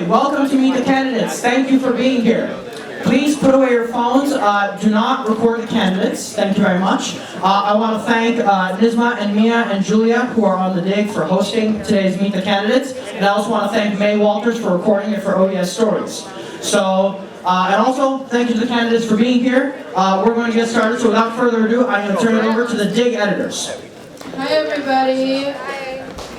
Okay, welcome to Meet the Candidates. Thank you for being here. Please put away your phones. Do not record the candidates. Thank you very much. I want to thank Nisma and Mia and Julia, who are on the dig, for hosting today's Meet the Candidates. And I also want to thank Mei W for recording it for OES Stories. So, and also, thank you to the candidates for being here. We're going to get started, so without further ado, I'm going to turn it over to the dig editors. Hi everybody.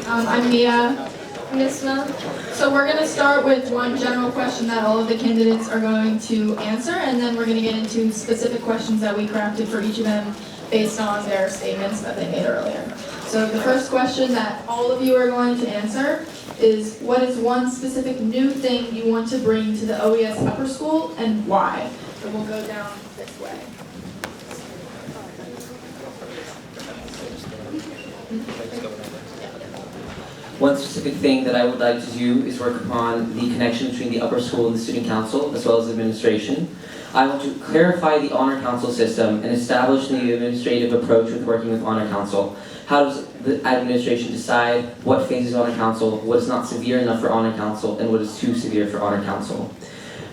I'm Mia. Nisma. So we're going to start with one general question that all of the candidates are going to answer, and then we're going to get into specific questions that we crafted for each of them based on their statements that they made earlier. So the first question that all of you are going to answer is, what is one specific new thing you want to bring to the OES upper school and why? So we'll go down this way. One specific thing that I would like to do is work upon the connection between the upper school and the student council, as well as administration. I want to clarify the honor council system and establish the administrative approach with working with honor council. How does the administration decide what phases honor council, what is not severe enough for honor council, and what is too severe for honor council?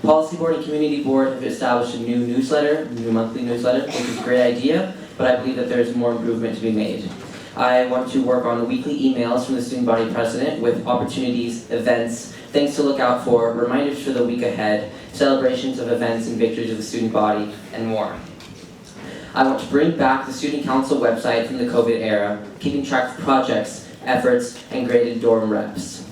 Policy board and community board have established a new newsletter, a new monthly newsletter, which is a great idea, but I believe that there is more improvement to be made. I want to work on weekly emails from the student body president with opportunities, events, things to look out for, reminders for the week ahead, celebrations of events and victories of the student body, and more. I want to bring back the student council website from the COVID era, keeping track of projects, efforts, and graded dorm reps.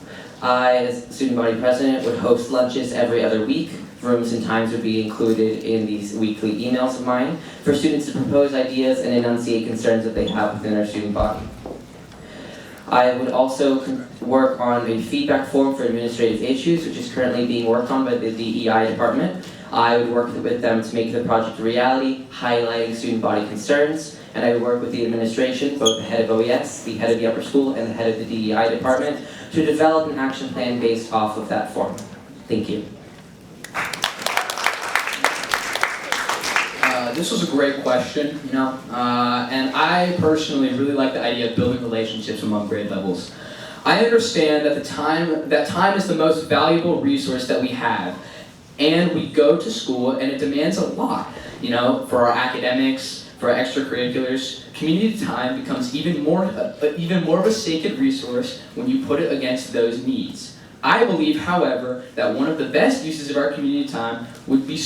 I, as student body president, would host lunches every other week. Rooms and times would be included in these weekly emails of mine for students to propose ideas and enunciate concerns that they have within our student body. I would also work on a feedback form for administrative issues, which is currently being worked on by the DEI department. I would work with them to make the project a reality, highlighting student body concerns, and I would work with the administration, both the head of OES, the head of the upper school, and the head of the DEI department, to develop an action plan based off of that form. Thank you. This was a great question, and I personally really like the idea of building relationships among grade levels. I understand that time is the most valuable resource that we have, and we go to school and it demands a lot, for our academics, for our extracurriculars. Community time becomes even more of a sacred resource when you put it against those needs. I believe, however, that one of the best uses of our community time would be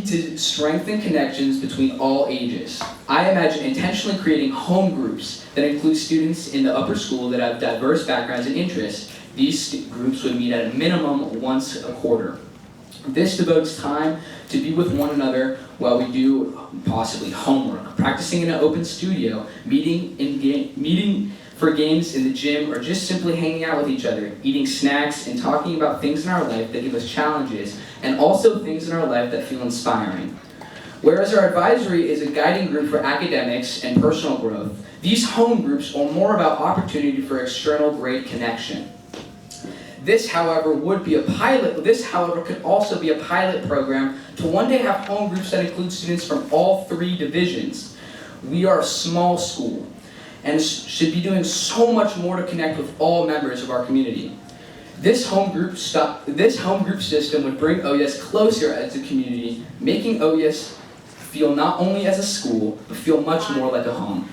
to strengthen connections between all ages. I imagine intentionally creating home groups that include students in the upper school that have diverse backgrounds and interests. These groups would meet at a minimum once a quarter. This devotes time to be with one another while we do possibly homework, practicing in an open studio, meeting for games in the gym, or just simply hanging out with each other, eating snacks and talking about things in our life that give us challenges, and also things in our life that feel inspiring. Whereas our advisory is a guiding group for academics and personal growth, these home groups are more about opportunity for external grade connection. This, however, could also be a pilot program to one day have home groups that include students from all three divisions. We are a small school and should be doing so much more to connect with all members of our community. This home group system would bring OES closer as a community, making OES feel not only as a school, but feel much more like a home.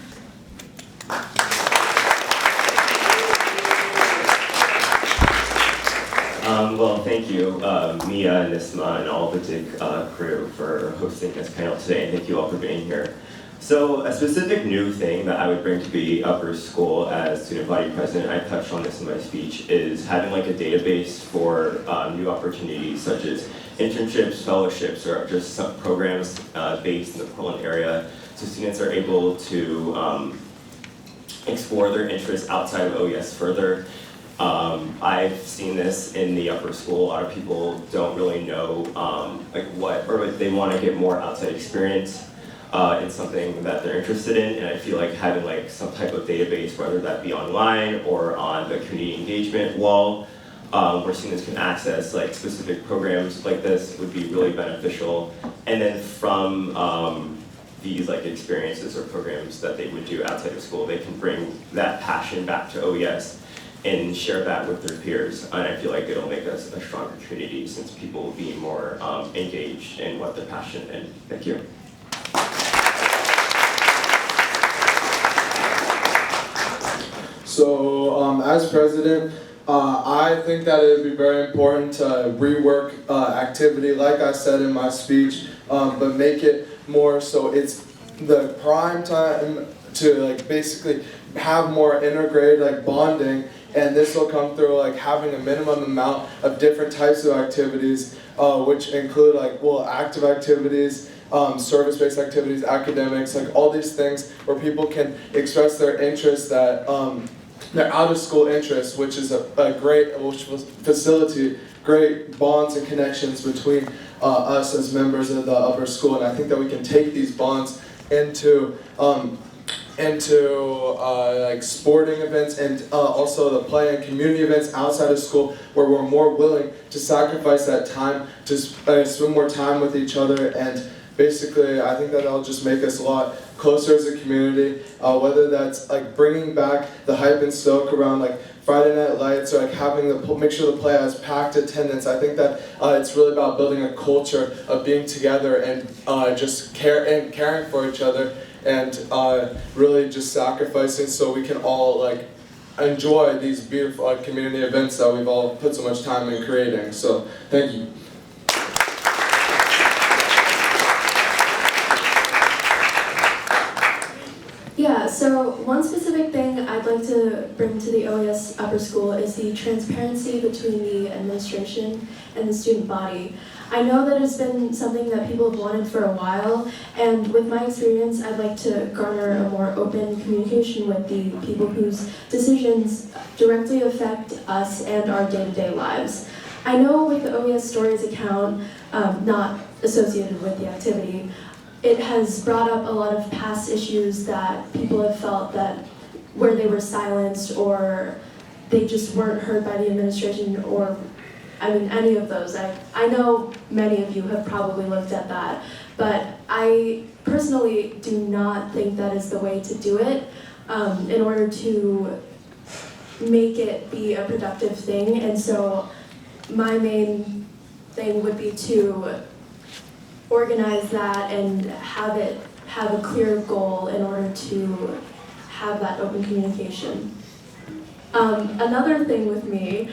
Well, thank you, Mia, Nisma, and all the DIG crew for hosting this panel today, and thank you all for being here. So a specific new thing that I would bring to the upper school as student body president, I touched on this in my speech, is having like a database for new opportunities such as internships, fellowships, or just some programs based in the Portland area, so students are able to explore their interests outside of OES further. I've seen this in the upper school. A lot of people don't really know they want to get more outside experience in something that they're interested in, and I feel like having like some type of database, whether that be online or on the community engagement wall, where students can access like specific programs like this would be really beneficial. And then from these like experiences or programs that they would do outside of school, they can bring that passion back to OES and share that with their peers. And I feel like it'll make us a stronger community since people will be more engaged in what they're passionate in. Thank you. So as president, I think that it would be very important to rework activity, like I said in my speech, but make it more so it's the prime time to like basically have more intergrade like bonding, and this will come through like having a minimum amount of different types of activities, which include like active activities, service-based activities, academics, like all these things where people can express their interests that their out-of-school interests, which is which will facilitate great bonds and connections between us as members of the upper school. And I think that we can take these bonds into like sporting events and also the play and community events outside of school, where we're more willing to sacrifice that time to spend more time with each other. And basically, I think that'll just make us a lot closer as a community, whether that's like bringing back the hype and stoke around like Friday Night Lights, or like having make sure the play has packed attendance. I think that it's really about building a culture of being together and just caring for each other, and really just sacrificing so we can all like enjoy these beautiful community events that we've all put so much time in creating. So thank you. Yeah, so one specific thing I'd like to bring to the OAS upper school is the transparency between the administration and the student body. I know that it's been something that people have wanted for a while, and with my experience, I'd like to garner a more open communication with the people whose decisions directly affect us and our day-to-day lives. I know with the OAS Stories account, not associated with the activity, it has brought up a lot of past issues that people have felt that where they were silenced or they just weren't heard by the administration, or I mean any of those. I know many of you have probably looked at that, but I personally do not think that is the way to do it in order to make it be a productive thing. And so my main thing would be to organize that and have a clear goal in order to have that open communication. Another thing with me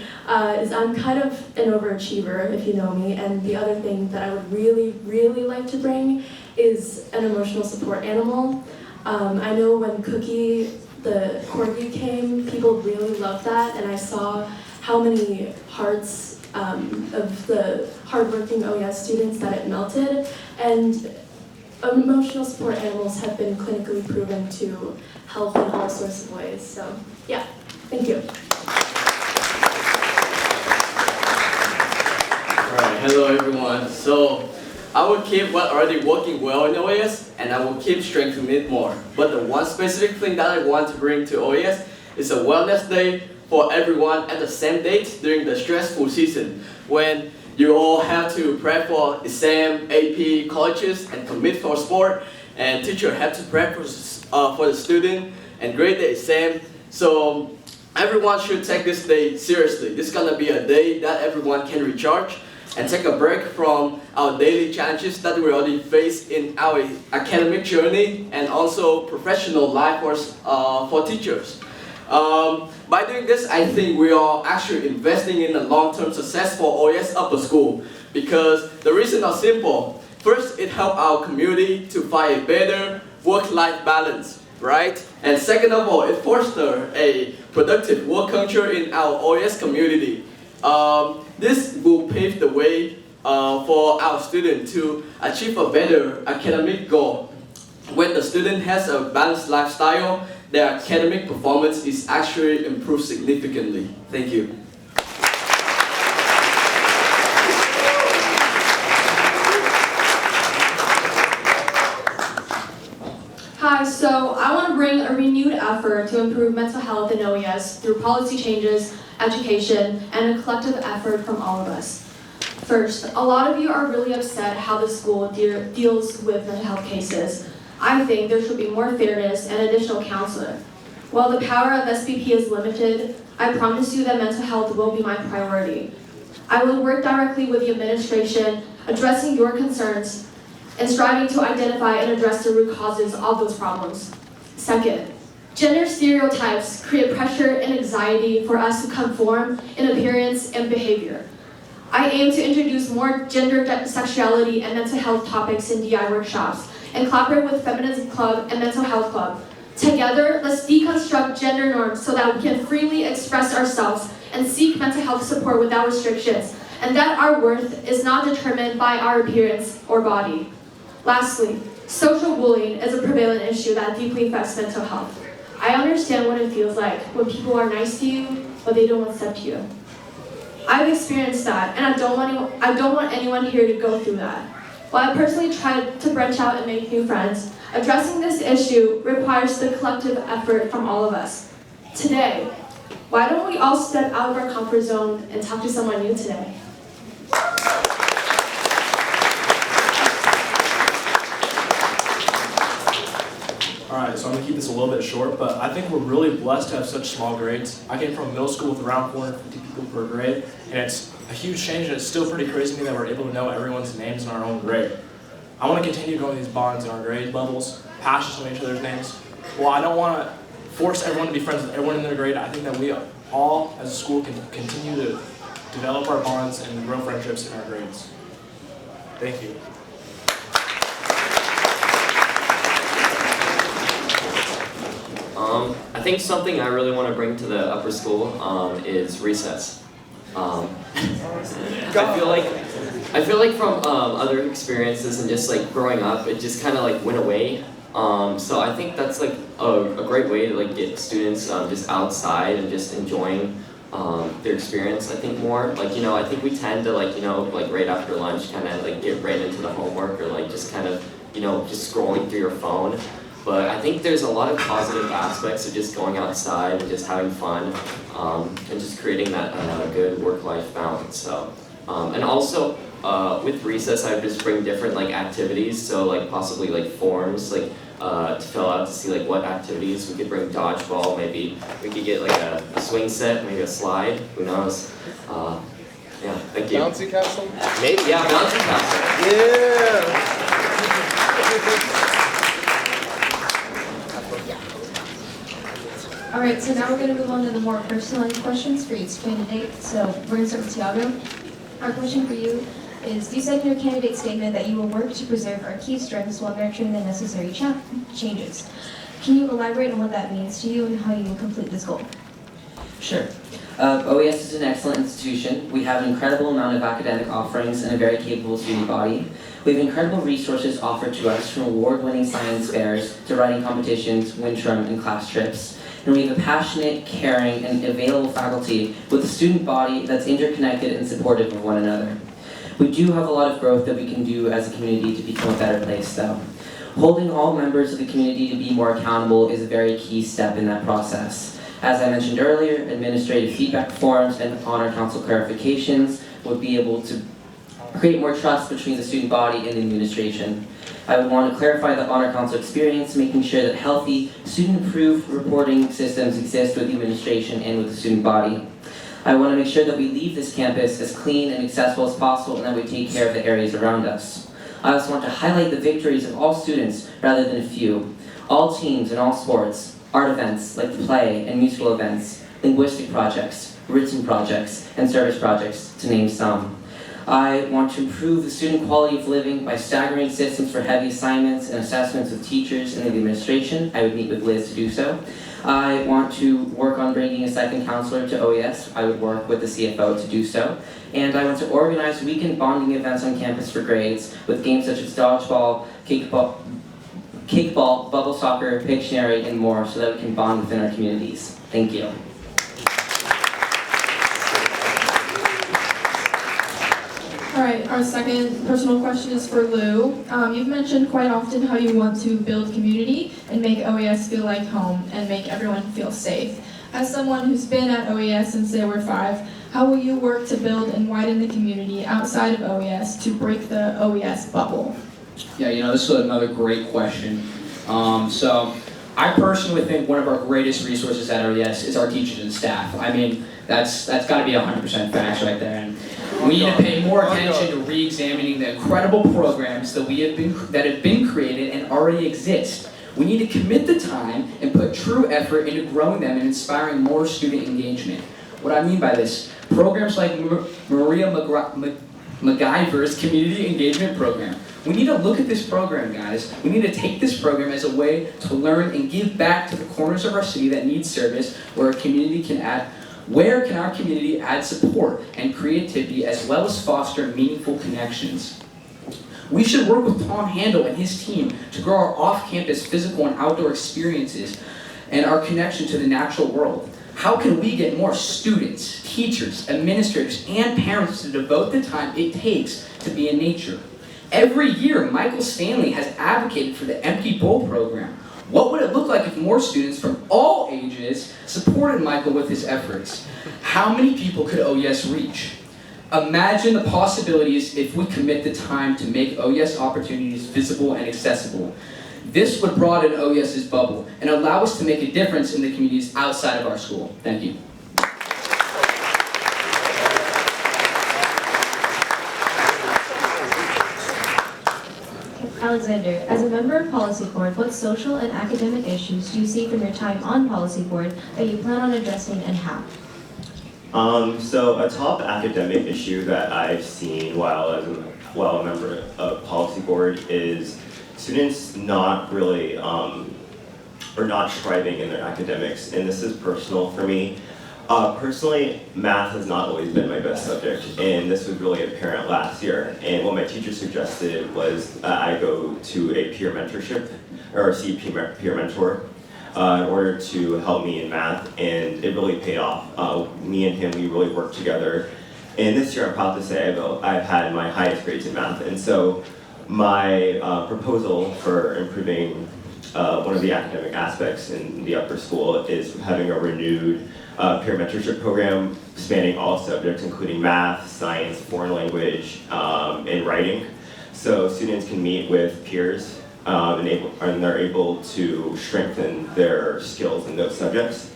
is I'm kind of an overachiever, if you know me, and the other thing that I would really, really like to bring is an emotional support animal. I know when Cookie, the corgi, came, people really loved that, and I saw how many hearts of the hardworking OES students that it melted, and emotional support animals have been clinically proven to help in all sorts of ways. So yeah, thank you. Alright, hello everyone. So I will keep what already working well in OAS, and I will keep strengthening it more. But the one specific thing that I want to bring to OAS is a wellness day for everyone at the same date during the stressful season, when you all have to prep for exam, AP, colleges, and commit for sport, and teacher have to prep for the student and grade the exam. So everyone should take this day seriously. This is gonna be a day that everyone can recharge and take a break from our daily challenges that we already face in our academic journey and also professional life for teachers. By doing this, I think we are actually investing in the long-term success for OAS upper school, because the reasons are simple. First, it helps our community to find a better work-life balance, right? And second of all, it fosters a productive work culture in our OAS community. This will pave the way for our students to achieve a better academic goal. When the student has a balanced lifestyle, their academic performance is actually improved significantly. Thank you. Hi, so I want to bring a renewed effort to improve mental health in OES through policy changes, education, and a collective effort from all of us. First, a lot of you are really upset how the school deals with mental health cases. I think there should be more fairness and additional counseling. While the power of SBP is limited, I promise you that mental health will be my priority. I will work directly with the administration, addressing your concerns and striving to identify and address the root causes of those problems. Second, gender stereotypes create pressure and anxiety for us to conform in appearance and behavior. I aim to introduce more gender, sexuality, and mental health topics in DI workshops and collaborate with Feminism Club and Mental Health Club. Together, let's deconstruct gender norms so that we can freely express ourselves and seek mental health support without restrictions, and that our worth is not determined by our appearance or body. Lastly, social bullying is a prevalent issue that deeply affects mental health. I understand what it feels like when people are nice to you, but they don't accept you. I've experienced that, and I don't want anyone here to go through that. While I personally tried to branch out and make new friends, addressing this issue requires the collective effort from all of us. Today, why don't we all step out of our comfort zone and talk to someone new today? Alright, so I'm going to keep this a little bit short, but I think we're really blessed to have such small grades. I came from middle school with around 450 people per grade, and it's a huge change, and it's still pretty crazy to me that we're able to know everyone's names in our own grade. I want to continue growing these bonds in our grade levels, passionate to know each other's names. While I don't want to force everyone to be friends with everyone in their grade, I think that we all, as a school, can continue to develop our bonds and grow friendships in our grades. Thank you. I think something I really want to bring to the upper school is recess. I feel like from other experiences and just like growing up, it just kind of like went away. So I think that's like a great way to like get students just outside and just enjoying their experience. I think more like I think we tend to like like right after lunch kind of like get right into the homework or like just kind of just scrolling through your phone. But I think there's a lot of positive aspects of just going outside and just having fun and just creating that good work-life balance. So, and also with recess, I would just bring different like activities. So like possibly like forms like to fill out to see like what activities we could bring. Dodgeball, maybe we could get like a swing set, maybe a slide. Who knows? Yeah, thank you. Bouncy castle? Maybe, yeah, bouncy castle. Yeah. All right, so now we're going to move on to the more personalized questions for each candidate. So we're going to start with Tiago. Our question for you is, you said in your candidate statement that you will work to preserve our key strengths while nurturing the necessary changes. Can you elaborate on what that means to you and how you will complete this goal? Sure. OES is an excellent institution. We have an incredible amount of academic offerings and a very capable student body. We have incredible resources offered to us, from award-winning science fairs to writing competitions, Wintram, and class trips. And we have a passionate, caring, and available faculty with a student body that's interconnected and supportive of one another. We do have a lot of growth that we can do as a community to become a better place, though. Holding all members of the community to be more accountable is a very key step in that process. As I mentioned earlier, administrative feedback forms and honor council clarifications would be able to create more trust between the student body and the administration. I would want to clarify the honor council experience, making sure that healthy, student-approved reporting systems exist with the administration and with the student body. I want to make sure that we leave this campus as clean and accessible as possible and that we take care of the areas around us. I also want to highlight the victories of all students rather than a few. All teams and all sports, art events like the play and musical events, linguistic projects, written projects, and service projects, to name some. I want to improve the student quality of living by staggering systems for heavy assignments and assessments with teachers and the administration. I would meet with Liz to do so. I want to work on bringing a second counselor to OES. I would work with the CFO to do so. And I want to organize weekend bonding events on campus for grades with games such as dodgeball, kickball, bubble soccer, Pictionary, and more so that we can bond within our communities. Thank you. All right, our second personal question is for Lou. You've mentioned quite often how you want to build community and make OES feel like home and make everyone feel safe. As someone who's been at OES since they were 5, how will you work to build and widen the community outside of OES to break the OES bubble? Yeah, this is another great question. So I personally think one of our greatest resources at OES is our teachers and staff. I mean, that's got to be 100% facts right there. And we need to pay more attention to re-examining the incredible programs that have been created and already exist. We need to commit the time and put true effort into growing them and inspiring more student engagement. What I mean by this, programs like Maria MacGyver's Community Engagement Program. We need to look at this program, guys. We need to take this program as a way to learn and give back to the corners of our city that need service, where our community can add. Where can our community add support and creativity as well as foster meaningful connections? We should work with Tom Handel and his team to grow our off-campus physical and outdoor experiences and our connection to the natural world. How can we get more students, teachers, administrators, and parents to devote the time it takes to be in nature? Every year, Michael Stanley has advocated for the Empty Bowl program. What would it look like if more students from all ages supported Michael with his efforts? How many people could OES reach? Imagine the possibilities if we commit the time to make OES opportunities visible and accessible. This would broaden OES's bubble and allow us to make a difference in the communities outside of our school. Thank you. Alexander, as a member of Policy Board, what social and academic issues do you see from your time on Policy Board that you plan on addressing and how? So a top academic issue that I've seen while a member of Policy Board is students not really, or not striving in their academics, and this is personal for me. Personally, math has not always been my best subject, and this was really apparent last year. And what my teacher suggested was I go to a peer mentorship, or see a peer mentor, in order to help me in math, and it really paid off. Me and him, we really worked together. And this year, I'm proud to say I've had my highest grades in math, and so my proposal for improving one of the academic aspects in the upper school is having a renewed peer mentorship program spanning all subjects, including math, science, foreign language, and writing. So students can meet with peers and they're able to strengthen their skills in those subjects.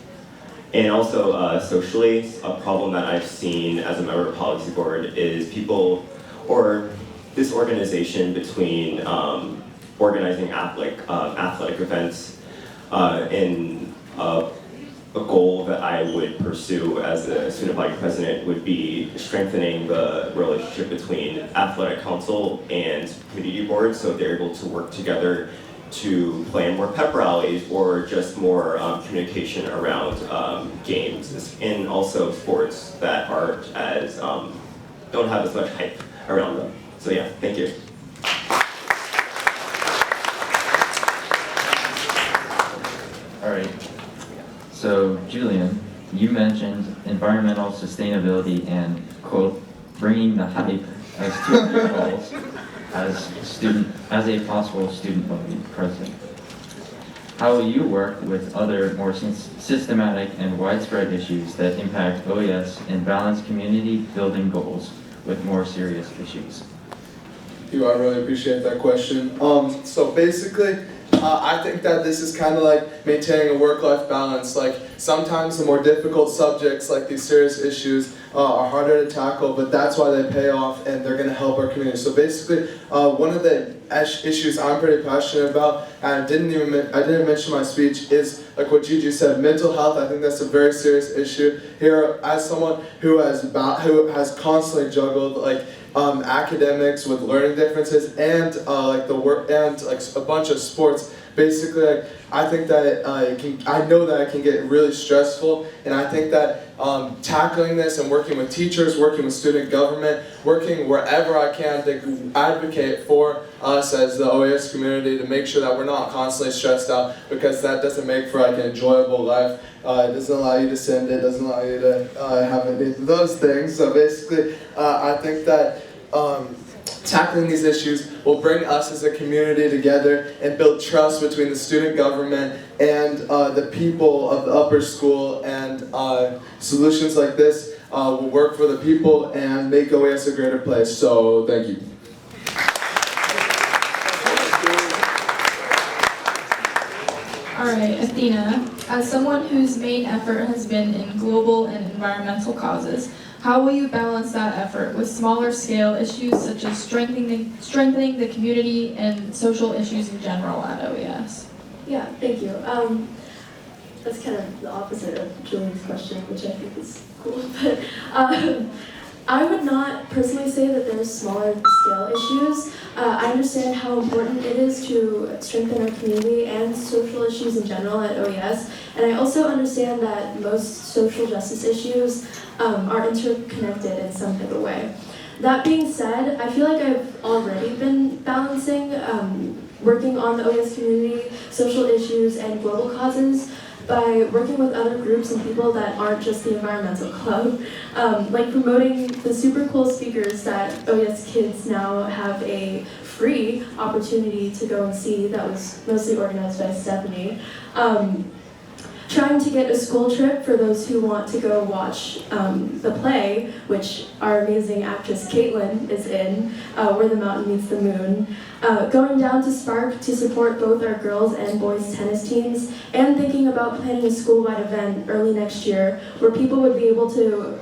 And also socially, a problem that I've seen as a member of Policy Board is people, or disorganization between organizing athletic events and a goal that I would pursue as a student body president would be strengthening the relationship between athletic council and community board, so they're able to work together to plan more pep rallies or just more communication around games and also sports that aren't as don't have as much hype around them. So yeah, thank you. All right. So, Julian, you mentioned environmental sustainability and, quote, bringing the hype as two of your goals as a possible student body president. How will you work with other more systematic and widespread issues that impact OES and balance community building goals with more serious issues? I really appreciate that question. So basically, I think that this is kind of like maintaining a work-life balance. Like sometimes the more difficult subjects, like these serious issues, are harder to tackle, but that's why they pay off and they're going to help our community. So basically, one of the issues I'm pretty passionate about, and I didn't mention my speech, is like what Gigi said, mental health. I think that's a very serious issue. Here, as someone who has constantly juggled like academics with learning differences and like the work and like a bunch of sports. Basically, like, I think that I know that it can get really stressful, and I think that tackling this and working with teachers, working with student government, working wherever I can to advocate for us as the OAS community to make sure that we're not constantly stressed out, because that doesn't make for like an enjoyable life. It doesn't allow you to send it, doesn't allow you to have any of those things. So basically, I think that tackling these issues will bring us as a community together and build trust between the student government and the people of the upper school, and solutions like this will work for the people and make OAS a greater place. So thank you. All right, Athena, as someone whose main effort has been in global and environmental causes, how will you balance that effort with smaller scale issues such as strengthening the community and social issues in general at OES? Yeah, thank you. That's kind of the opposite of Julian's question, which I think is cool. But I would not personally say that there's smaller scale issues. I understand how important it is to strengthen our community and social issues in general at OES. And I also understand that most social justice issues are interconnected in some type of way. That being said, I feel like I've already been balancing working on the OES community, social issues, and global causes by working with other groups and people that aren't just the environmental club, like promoting the super cool speakers that OES kids now have a free opportunity to go and see that was mostly organized by Stephanie. Trying to get a school trip for those who want to go watch the play, which our amazing actress Caitlin is in, Where the Mountain Meets the Moon. Going down to Spark to support both our girls and boys tennis teams, and thinking about planning a school-wide event early next year where people would be able to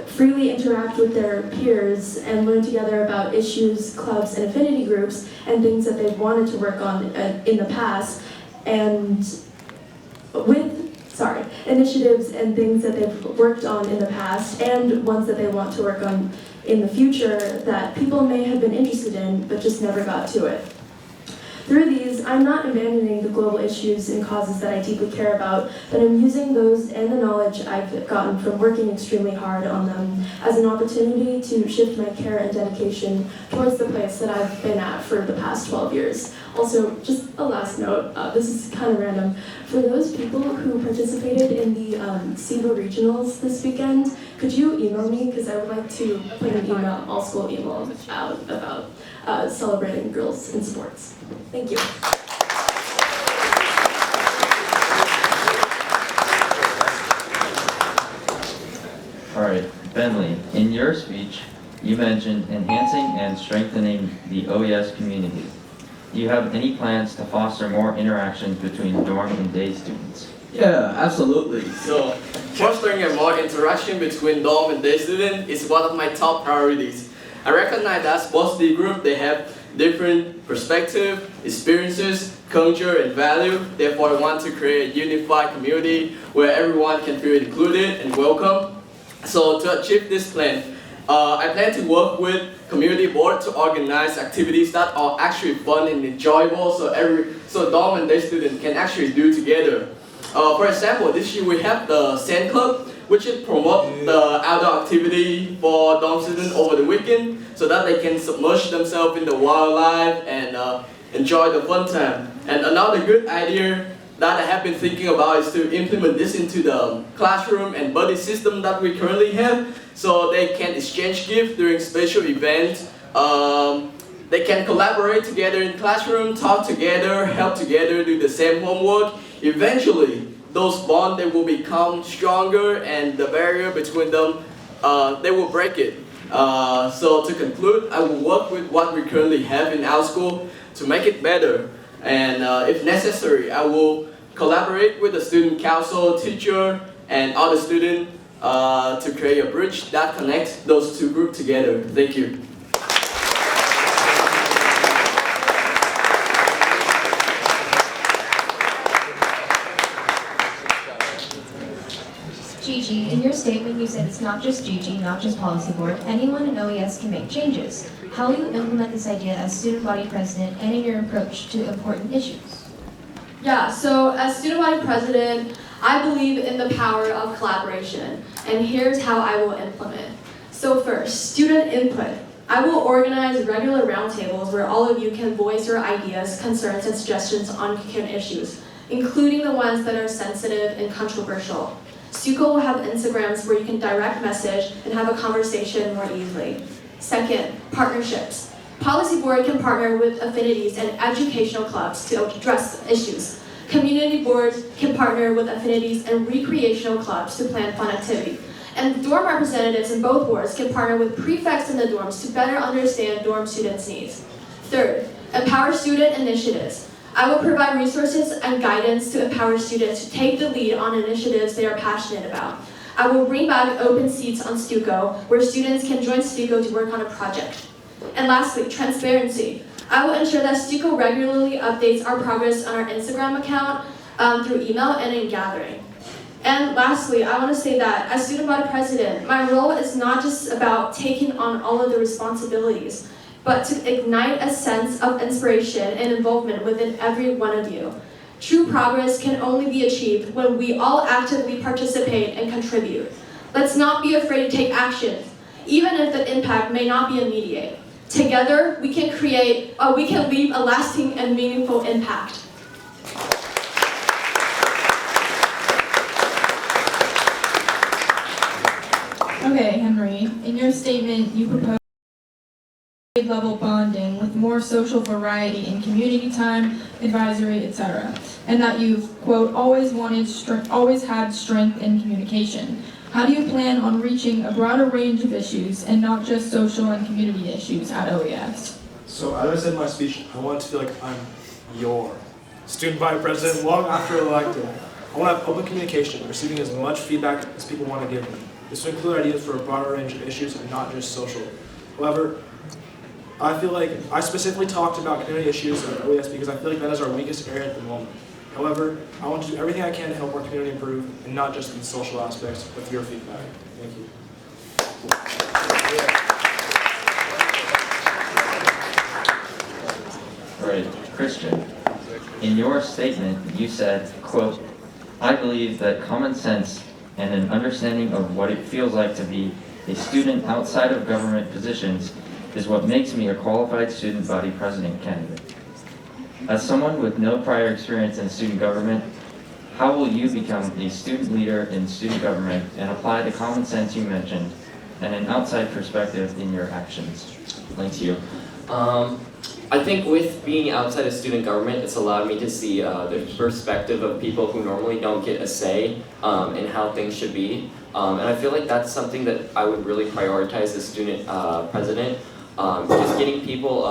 freely interact with their peers and learn together about issues, clubs, and affinity groups, and things that they've wanted to work on in the past, and initiatives and things that they've worked on in the past and ones that they want to work on in the future that people may have been interested in but just never got to it. Through these, I'm not abandoning the global issues and causes that I deeply care about, but I'm using those and the knowledge I've gotten from working extremely hard on them as an opportunity to shift my care and dedication towards the place that I've been at for the past 12 years. Also, just a last note, this is kind of random. For those people who participated in the SEBA regionals this weekend, could you email me? Because I would like to put an email, all school email out about celebrating girls in sports. Thank you. All right, Benley, in your speech, you mentioned enhancing and strengthening the OES community. Do you have any plans to foster more interactions between dorm and day students? Yeah, absolutely. So, fostering a more interaction between dorm and day students is one of my top priorities. I recognize that both the group, they have different perspective, experiences, culture, and value. Therefore, I want to create a unified community where everyone can feel included and welcome. So, to achieve this plan, I plan to work with community board to organize activities that are actually fun and enjoyable, so dorm and day students can actually do together. For example, this year we have the Sand Club, which is promote the outdoor activity for dorm students over the weekend, so that they can submerge themselves in the wildlife and enjoy the fun time. And another good idea that I have been thinking about is to implement this into the classroom and buddy system that we currently have, so they can exchange gifts during special events. They can collaborate together in classroom, talk together, help together, do the same homework. Eventually, those bonds, they will become stronger, and the barrier between them, they will break it. So to conclude, I will work with what we currently have in our school to make it better. And if necessary, I will collaborate with the student council, teacher, and other students to create a bridge that connects those two groups together. Thank you. Gigi, in your statement you said it's not just Gigi, not just policy board. Anyone in OES can make changes. How will you implement this idea as student body president and in your approach to important issues? Yeah, so as student body president, I believe in the power of collaboration, and here's how I will implement. So first, student input. I will organize regular roundtables where all of you can voice your ideas, concerns, and suggestions on current issues, including the ones that are sensitive and controversial. SUCO will have Instagrams where you can direct message and have a conversation more easily. Second, partnerships. Policy board can partner with affinities and educational clubs to address issues. Community boards can partner with affinities and recreational clubs to plan fun activity. And dorm representatives in both boards can partner with prefects in the dorms to better understand dorm students' needs. Third, empower student initiatives. I will provide resources and guidance to empower students to take the lead on initiatives they are passionate about. I will bring back open seats on STUCO, where students can join STUCO to work on a project. And lastly, transparency. I will ensure that STUCO regularly updates our progress on our Instagram account through email and in gathering. And lastly, I want to say that as student body president, my role is not just about taking on all of the responsibilities, but to ignite a sense of inspiration and involvement within every one of you. True progress can only be achieved when we all actively participate and contribute. Let's not be afraid to take action, even if the impact may not be immediate. Together, we can leave a lasting and meaningful impact. Okay, Henry, in your statement, you proposed grade-level bonding with more social variety in community time, advisory, etc., and that you've, quote, always had strength in communication. How do you plan on reaching a broader range of issues and not just social and community issues at OES? So as I said in my speech, I want to feel like I'm your student body president long after elected. I want to have open communication, receiving as much feedback as people want to give me. This will include ideas for a broader range of issues and not just social. However, I feel like I specifically talked about community issues at OES because I feel like that is our weakest area at the moment. However, I want to do everything I can to help our community improve, and not just the social aspects with your feedback. Thank you. All right, Christian, in your statement, you said, quote, I believe that common sense and an understanding of what it feels like to be a student outside of government positions is what makes me a qualified student body president candidate. As someone with no prior experience in student government, how will you become a student leader in student government and apply the common sense you mentioned and an outside perspective in your actions? Thank you. I think with being outside of student government, it's allowed me to see the perspective of people who normally don't get a say in how things should be. And I feel like that's something that I would really prioritize as student president. Just getting people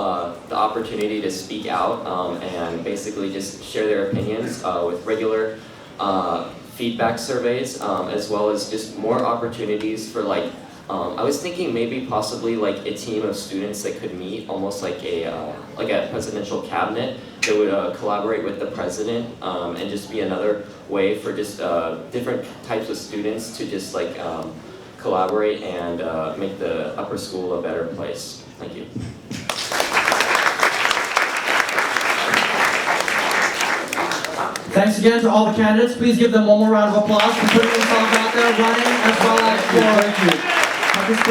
the opportunity to speak out and basically just share their opinions with regular feedback surveys, as well as just more opportunities for like, I was thinking maybe possibly like a team of students that could meet almost like a presidential cabinet that would collaborate with the president and just be another way for just different types of students to just like collaborate and make the upper school a better place. Thank you. Thanks again to all the candidates. Please give them one more round of applause for putting themselves out there running as well as for participating.